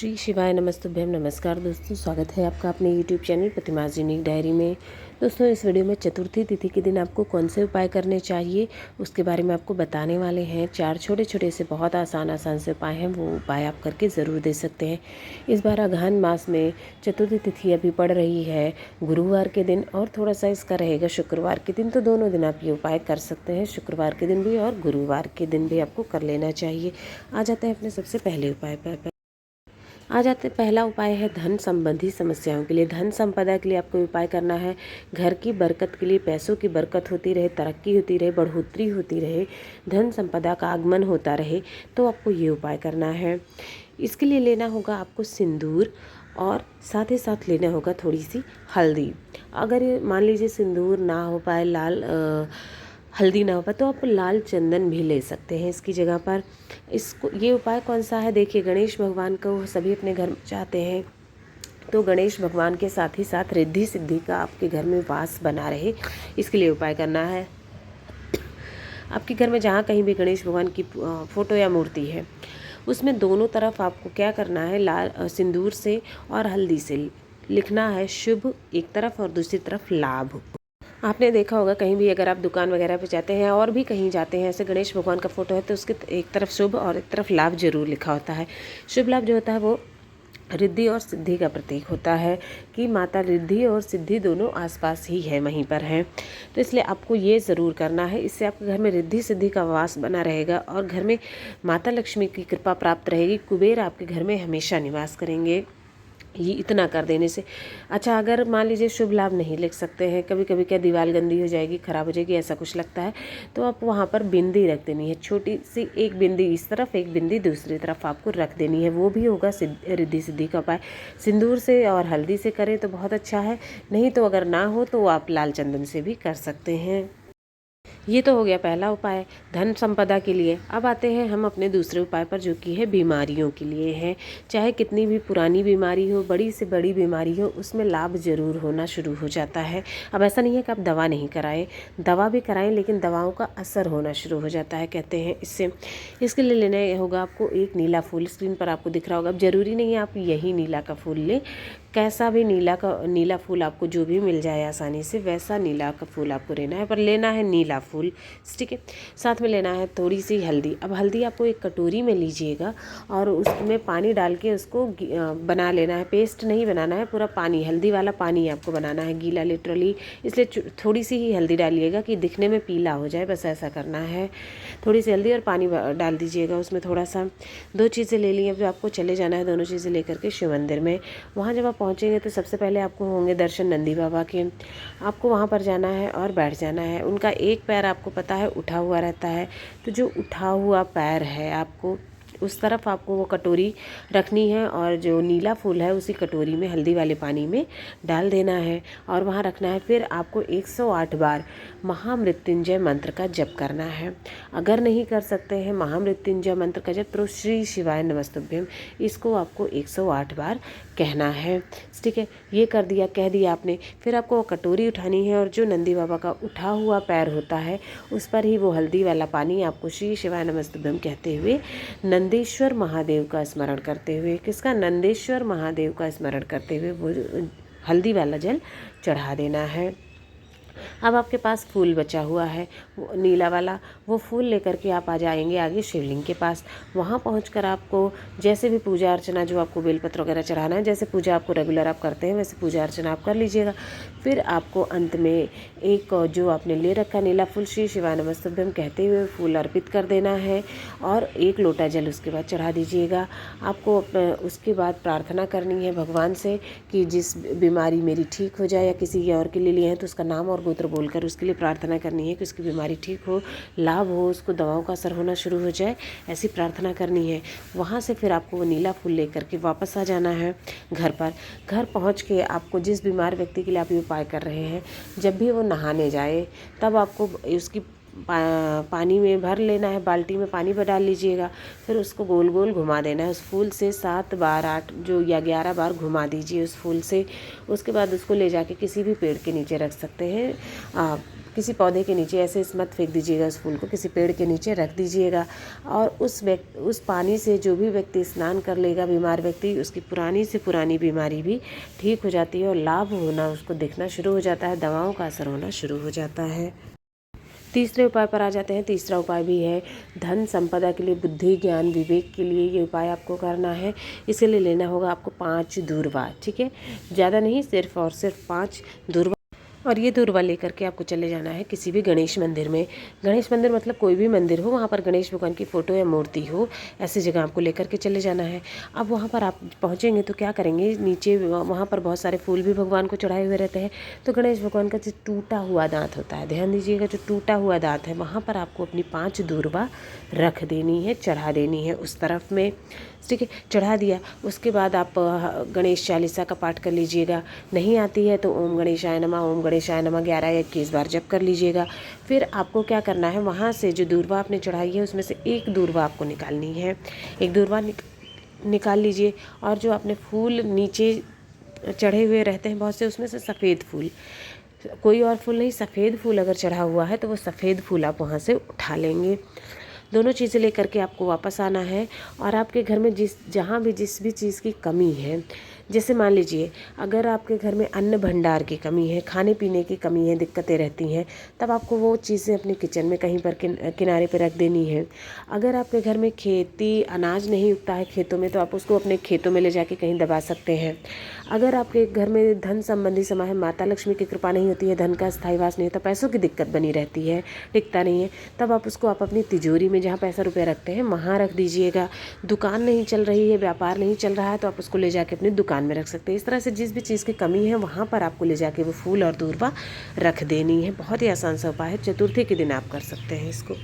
श्री शिवाय नमस्तुभ्यम। नमस्कार दोस्तों, स्वागत है आपका अपने YouTube चैनल प्रतिमास यूनिक डायरी में। दोस्तों, इस वीडियो में चतुर्थी तिथि के दिन आपको कौन से उपाय करने चाहिए उसके बारे में आपको बताने वाले हैं। 4 छोटे से बहुत आसान से उपाय हैं, वो उपाय आप करके ज़रूर दे सकते हैं। इस बार अगहन मास में चतुर्थी तिथि अभी पड़ रही है गुरुवार के दिन, और थोड़ा सा इसका रहेगा शुक्रवार के दिन। तो दोनों दिन आप ये उपाय कर सकते हैं, शुक्रवार के दिन भी और गुरुवार के दिन भी आपको कर लेना चाहिए। आ जाते हैं अपने सबसे पहले उपाय पर। पहला उपाय है धन संबंधी समस्याओं के लिए। धन संपदा के लिए आपको उपाय करना है। घर की बरकत के लिए, पैसों की बरकत होती रहे, तरक्की होती रहे, बढ़ोतरी होती रहे, धन संपदा का आगमन होता रहे, तो आपको ये उपाय करना है। इसके लिए लेना होगा आपको सिंदूर, और साथ ही साथ लेना होगा थोड़ी सी हल्दी। अगर मान लीजिए सिंदूर ना हो पाए, हल्दी ना हो पाए, तो आप लाल चंदन भी ले सकते हैं इसकी जगह पर। ये उपाय कौन सा है? देखिए, गणेश भगवान को सभी अपने घर में चाहते हैं, तो गणेश भगवान के साथ ही साथ रिद्धि सिद्धि का आपके घर में वास बना रहे, इसके लिए उपाय करना है। आपके घर में जहाँ कहीं भी गणेश भगवान की फोटो या मूर्ति है, उसमें दोनों तरफ आपको क्या करना है, लाल सिंदूर से और हल्दी से लिखना है शुभ एक तरफ और दूसरी तरफ लाभ। आपने देखा होगा कहीं भी अगर आप दुकान वगैरह पे जाते हैं और भी कहीं जाते हैं, ऐसे गणेश भगवान का फोटो है, तो उसके एक तरफ शुभ और एक तरफ लाभ जरूर लिखा होता है। शुभ लाभ जो होता है वो रिद्धि और सिद्धि का प्रतीक होता है, कि माता रिद्धि और सिद्धि दोनों आसपास ही है, वहीं पर है। तो इसलिए आपको ये ज़रूर करना है। इससे आपके घर में रिद्धि सिद्धि का वास बना रहेगा और घर में माता लक्ष्मी की कृपा प्राप्त रहेगी। कुबेर आपके घर में हमेशा निवास करेंगे। ये इतना कर देने से। अच्छा, अगर मान लीजिए शुभ लाभ नहीं लिख सकते हैं, कभी कभी क्या दीवार गंदी हो जाएगी, ख़राब हो जाएगी, ऐसा कुछ लगता है, तो आप वहाँ पर बिंदी रख देनी है। छोटी सी एक बिंदी इस तरफ, एक बिंदी दूसरी तरफ आपको रख देनी है। वो भी होगा रिद्धि सिद्धि का उपाय। सिंदूर से और हल्दी से करें तो बहुत अच्छा है, नहीं तो अगर ना हो तो आप लाल चंदन से भी कर सकते हैं। ये तो हो गया पहला उपाय धन संपदा के लिए। अब आते हैं हम अपने दूसरे उपाय पर, जो कि है बीमारियों के लिए है। चाहे कितनी भी पुरानी बीमारी हो, बड़ी से बड़ी बीमारी हो, उसमें लाभ जरूर होना शुरू हो जाता है। अब ऐसा नहीं है कि आप दवा नहीं कराएं, दवा भी कराएं, लेकिन दवाओं का असर होना शुरू हो जाता है, कहते हैं इससे। इसके लिए लेना होगा आपको एक नीला फूल। स्क्रीन पर आपको दिख रहा होगा। अब जरूरी नहीं है आप यही नीला का फूल लें, कैसा भी नीला फूल आपको जो भी मिल जाए आसानी से, वैसा नीला का फूल आपको लेना है, पर लेना है नीला फूल, ठीक है। साथ में लेना है थोड़ी सी हल्दी। अब हल्दी आपको एक कटोरी में लीजिएगा और उसमें पानी डाल के उसको बना लेना है। पेस्ट नहीं बनाना है, पूरा पानी, हल्दी वाला पानी आपको बनाना है, गीला लिटरली। इसलिए थोड़ी सी ही हल्दी डालिएगा कि दिखने में पीला हो जाए, बस ऐसा करना है। थोड़ी सी हल्दी और पानी डाल दीजिएगा उसमें थोड़ा सा। 2 चीज़ें ले ली। अब आपको चले जाना है दोनों चीज़ें लेकर के शिव मंदिर में। वहाँ जब आप पहुँचेंगे तो सबसे पहले आपको होंगे दर्शन नंदी बाबा के। आपको वहाँ पर जाना है और बैठ जाना है। उनका एक पैर आपको पता है उठा हुआ रहता है, तो जो उठा हुआ पैर है आपको उस तरफ आपको वो कटोरी रखनी है, और जो नीला फूल है उसी कटोरी में हल्दी वाले पानी में डाल देना है और वहाँ रखना है। फिर आपको 108 बार महामृत्युंजय मंत्र का जप करना है। अगर नहीं कर सकते हैं महामृत्युंजय मंत्र का जप, तो श्री शिवाय नमस्तुभ्यम, इसको आपको 108 बार कहना है, ठीक है। ये कर दिया, कह दिया आपने। फिर आपको वो कटोरी उठानी है और जो नंदी बाबा का उठा हुआ पैर होता है उस पर ही वो हल्दी वाला पानी आपको श्री शिवाय नमस्तुभ्यम कहते हुए नंदेश्वर महादेव का स्मरण करते हुए, किसका? नंदेश्वर महादेव का स्मरण करते हुए वो हल्दी वाला जल चढ़ा देना है। अब आपके पास फूल बचा हुआ है नीला वाला, वो फूल लेकर के आप आ जाएंगे आगे शिवलिंग के पास। वहाँ पहुंचकर आपको जैसे भी पूजा अर्चना, जो आपको बेलपत्र वगैरह चढ़ाना है, जैसे पूजा आपको रेगुलर आप करते हैं वैसे पूजा अर्चना आप कर लीजिएगा। फिर आपको अंत में एक जो आपने ले रखा नीला फूल, श्री शिवाय नमस्तुभ्यम कहते हुए फूल अर्पित कर देना है और 1 लोटा जल उसके बाद चढ़ा दीजिएगा। आपको उसके बाद प्रार्थना करनी है भगवान से कि जिस बीमारी मेरी ठीक हो जाए, या किसी और के लिए लिए हैं तो उसका नाम और गोत्र बोलकर उसके लिए प्रार्थना करनी है कि उसकी बीमारी ठीक हो, लाभ हो, उसको दवाओं का असर होना शुरू हो जाए, ऐसी प्रार्थना करनी है। वहाँ से फिर आपको वो नीला फूल लेकर के वापस आ जाना है घर पर। घर पहुँच के आपको जिस बीमार व्यक्ति के लिए आप ये उपाय कर रहे हैं, जब भी वो नहाने जाए तब आपको उसकी पानी में भर लेना है, बाल्टी में पानी भर डाल लीजिएगा। फिर उसको गोल गोल घुमा देना है उस फूल से 7 बार 8 जो या 11 बार घुमा दीजिए उस फूल से। उसके बाद उसको ले जाके किसी भी पेड़ के नीचे रख सकते हैं। किसी पौधे के नीचे, ऐसे मत फेंक दीजिएगा उस फूल को, किसी पेड़ के नीचे रख दीजिएगा। और उस पानी से जो भी व्यक्ति स्नान कर लेगा, बीमार व्यक्ति, उसकी पुरानी से पुरानी बीमारी भी ठीक हो जाती है और लाभ होना उसको दिखना शुरू हो जाता है, दवाओं का असर होना शुरू हो जाता है। तीसरे उपाय पर आ जाते हैं। तीसरा उपाय भी है धन संपदा के लिए, बुद्धि ज्ञान विवेक के लिए ये उपाय आपको करना है। इसके लिए लेना होगा आपको 5 दूर्वा, ठीक है, ज़्यादा नहीं, सिर्फ और सिर्फ 5 दूर्वा। और ये दूर्वा लेकर के आपको चले जाना है किसी भी गणेश मंदिर में। गणेश मंदिर मतलब कोई भी मंदिर हो, वहाँ पर गणेश भगवान की फ़ोटो या मूर्ति हो, ऐसी जगह आपको लेकर के चले जाना है। अब वहाँ पर आप पहुँचेंगे तो क्या करेंगे, नीचे वहाँ पर बहुत सारे फूल भी भगवान को चढ़ाए हुए रहते हैं। तो गणेश भगवान का जो टूटा हुआ दांत होता है, ध्यान दीजिएगा, जो टूटा हुआ दांत है वहाँ पर आपको अपनी 5 दूर्वा रख देनी है, चढ़ा देनी है उस तरफ में, ठीक है। चढ़ा दिया, उसके बाद आप गणेश चालीसा का पाठ कर लीजिएगा। नहीं आती है तो ओम गणेशाय नमः, ओम गणेशाय नमः 11 या 21 बार जप कर लीजिएगा। फिर आपको क्या करना है, वहाँ से जो दूर्वा आपने चढ़ाई है उसमें से एक दूर्वा आपको निकालनी है। एक दूर्वा निकाल लीजिए। और जो आपने फूल नीचे चढ़े हुए रहते हैं बहुत से, उसमें से सफ़ेद फूल, कोई और फूल नहीं, सफ़ेद फूल अगर चढ़ा हुआ है तो वो सफ़ेद फूल आप वहाँ से उठा लेंगे। दोनों चीज़ें लेकर के आपको वापस आना है। और आपके घर में जहाँ भी जिस भी चीज़ की कमी है, जैसे मान लीजिए अगर आपके घर में अन्न भंडार की कमी है, खाने पीने की कमी है, दिक्कतें रहती हैं, तब आपको वो चीज़ें अपने किचन में कहीं पर किनारे पर रख देनी है। अगर आपके घर में खेती अनाज नहीं उगता है खेतों में, तो आप उसको अपने खेतों में ले जाके कहीं दबा सकते हैं। अगर आपके घर में धन संबंधी समय है, माता लक्ष्मी की कृपा नहीं होती है, धन का स्थायी वास नहीं होता, पैसों की दिक्कत बनी रहती है, टिकता नहीं है, तब आप उसको अपनी तिजोरी में जहाँ पैसा रुपया रखते हैं वहाँ रख दीजिएगा। दुकान नहीं चल रही है, व्यापार नहीं चल रहा है, तो आप उसको ले जाके अपनी दुकान में रख सकते हैं। इस तरह से जिस भी चीज़ की कमी है वहाँ पर आपको ले जाके वो फूल और दूर्वा रख देनी है। बहुत ही आसान सा उपाय है, चतुर्थी के दिन आप कर सकते हैं इसको।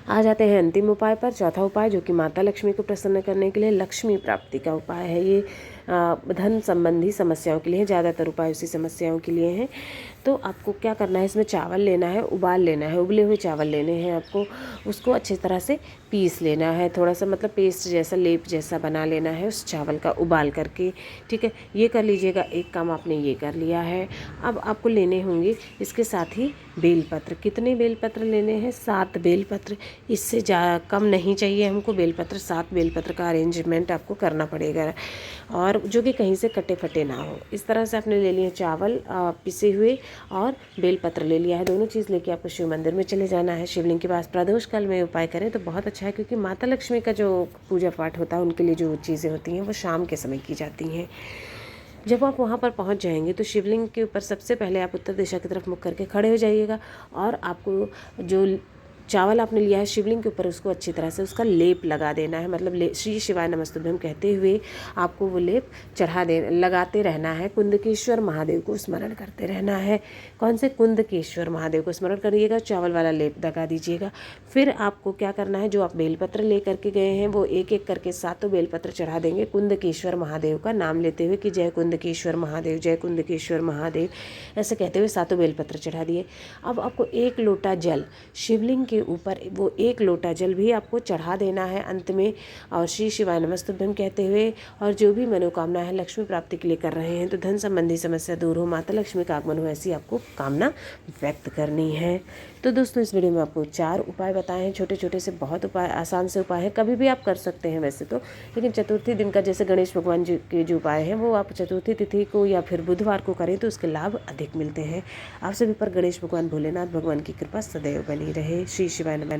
आ जाते हैं अंतिम उपाय पर। चौथा उपाय जो कि माता लक्ष्मी को प्रसन्न करने के लिए लक्ष्मी प्राप्ति का उपाय है। ये धन संबंधी समस्याओं के लिए है, ज़्यादातर उपाय उसी समस्याओं के लिए हैं। तो आपको क्या करना है, इसमें चावल लेना है, उबाल लेना है, उबले हुए चावल लेने हैं आपको। उसको अच्छी तरह से पीस लेना है, थोड़ा सा मतलब पेस्ट जैसा, लेप जैसा बना लेना है उस चावल का उबाल करके, ठीक है। ये कर लीजिएगा, एक काम आपने ये कर लिया है। अब आपको लेने होंगे इसके साथ ही बेलपत्र। कितने बेलपत्र लेने हैं, 7 बेलपत्र, इससे कम नहीं चाहिए हमको बेलपत्र। 7 बेलपत्र का अरेंजमेंट आपको करना पड़ेगा, और जो कि कहीं से कटे फटे ना हो। इस तरह से आपने ले लिए चावल पिसे हुए और बेलपत्र ले लिया है। दोनों चीज़ लेके आपको शिव मंदिर में चले जाना है। शिवलिंग के पास प्रदोष काल में उपाय करें तो बहुत अच्छा है, क्योंकि माता लक्ष्मी का जो पूजा पाठ होता है उनके लिए जो चीज़ें होती हैं वो शाम के समय की जाती हैं। जब आप वहाँ पर पहुँच जाएंगे तो शिवलिंग के ऊपर सबसे पहले आप उत्तर दिशा की तरफ मुख करके खड़े हो जाइएगा, और आपको जो चावल आपने लिया है शिवलिंग के ऊपर उसको अच्छी तरह से उसका लेप लगा देना है। मतलब श्री शिवाय नमस्तुभ्यम कहते हुए आपको वो लेप लगाते रहना है। कुंदकेश्वर महादेव को स्मरण करते रहना है। कौन से, कुंदकेश्वर महादेव को स्मरण करिएगा, चावल वाला लेप लगा दीजिएगा। फिर आपको क्या करना है, जो आप बेलपत्र ले करके गए हैं वो एक एक करके 7 बेलपत्र चढ़ा देंगे कुंदकेश्वर महादेव का नाम लेते हुए कि जय कुंदकेश्वर महादेव, जय कुंदकेश्वर महादेव, ऐसे कहते हुए 7 बेलपत्र चढ़ा दिए। अब आपको 1 लोटा जल शिवलिंग के ऊपर, वो 1 लोटा जल भी आपको चढ़ा देना है अंत में, और श्री शिवाय नमस्तुभ्यम कहते हुए। और जो भी मनोकामना है लक्ष्मी प्राप्ति के लिए कर रहे हैं, तो धन संबंधी समस्या दूर हो, माता लक्ष्मी का आगमन हो, ऐसी आपको कामना व्यक्त करनी है। तो दोस्तों इस वीडियो में आपको 4 उपाय बताए हैं, छोटे छोटे से बहुत उपाय, आसान से उपाय है, कभी भी आप कर सकते हैं वैसे तो, लेकिन चतुर्थी दिन का जैसे गणेश भगवान जी के जो उपाय हैं वो आप चतुर्थी तिथि को या फिर बुधवार को करें तो उसके लाभ अधिक मिलते हैं। आप सभी पर गणेश भगवान भोलेनाथ भगवान की कृपा सदैव बनी रहे। श्री शिवाय नमः।